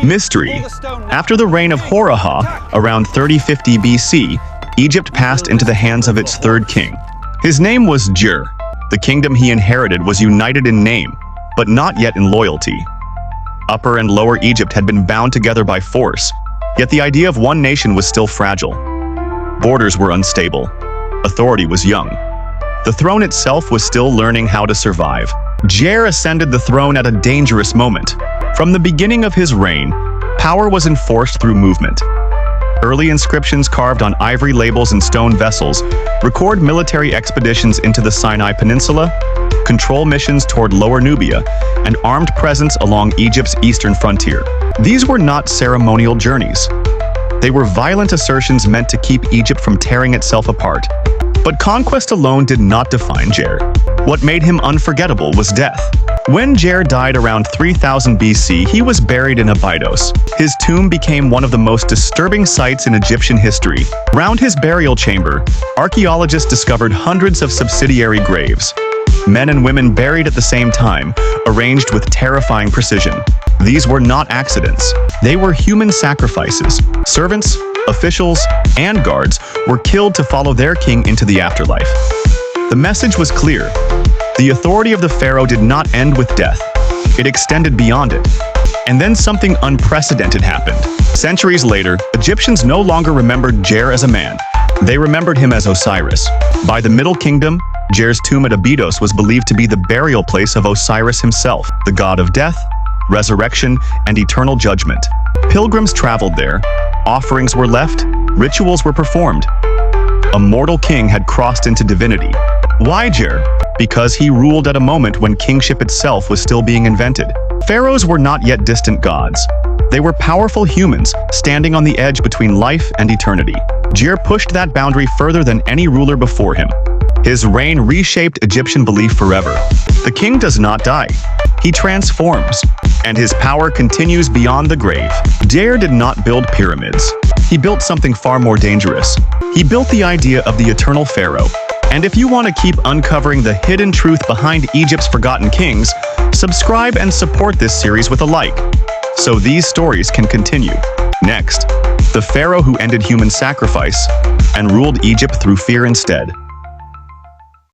Mystery. After the reign of Horaha, around 3050 BC, Egypt passed into the hands of its third king. His name was Djer. The kingdom he inherited was united in name, but not yet in loyalty. Upper and Lower Egypt had been bound together by force, yet the idea of one nation was still fragile. Borders were unstable. Authority was young. The throne itself was still learning how to survive. Djer ascended the throne at a dangerous moment. From the beginning of his reign, power was enforced through movement. Early inscriptions carved on ivory labels and stone vessels record military expeditions into the Sinai Peninsula, control missions toward Lower Nubia, and armed presence along Egypt's eastern frontier. These were not ceremonial journeys. They were violent assertions meant to keep Egypt from tearing itself apart. But conquest alone did not define Djer. What made him unforgettable was death. When Djer died around 3000 BC, he was buried in Abydos. His tomb became one of the most disturbing sights in Egyptian history. Around his burial chamber, archaeologists discovered hundreds of subsidiary graves. Men and women buried at the same time, arranged with terrifying precision. These were not accidents. They were human sacrifices. Servants, officials, and guards were killed to follow their king into the afterlife. The message was clear. The authority of the pharaoh did not end with death. It extended beyond it. And then something unprecedented happened. Centuries later, Egyptians no longer remembered Djer as a man. They remembered him as Osiris. By the Middle Kingdom, Djer's tomb at Abydos was believed to be the burial place of Osiris himself, the god of death, resurrection, and eternal judgment. Pilgrims traveled there. Offerings were left. Rituals were performed. A mortal king had crossed into divinity. Why Djer? Because he ruled at a moment when kingship itself was still being invented. Pharaohs were not yet distant gods. They were powerful humans, standing on the edge between life and eternity. Djer pushed that boundary further than any ruler before him. His reign reshaped Egyptian belief forever. The king does not die. He transforms, and his power continues beyond the grave. Djer did not build pyramids. He built something far more dangerous. He built the idea of the eternal pharaoh. And if you want to keep uncovering the hidden truth behind Egypt's forgotten kings, subscribe and support this series with a like, so these stories can continue. Next, the pharaoh who ended human sacrifice and ruled Egypt through fear instead.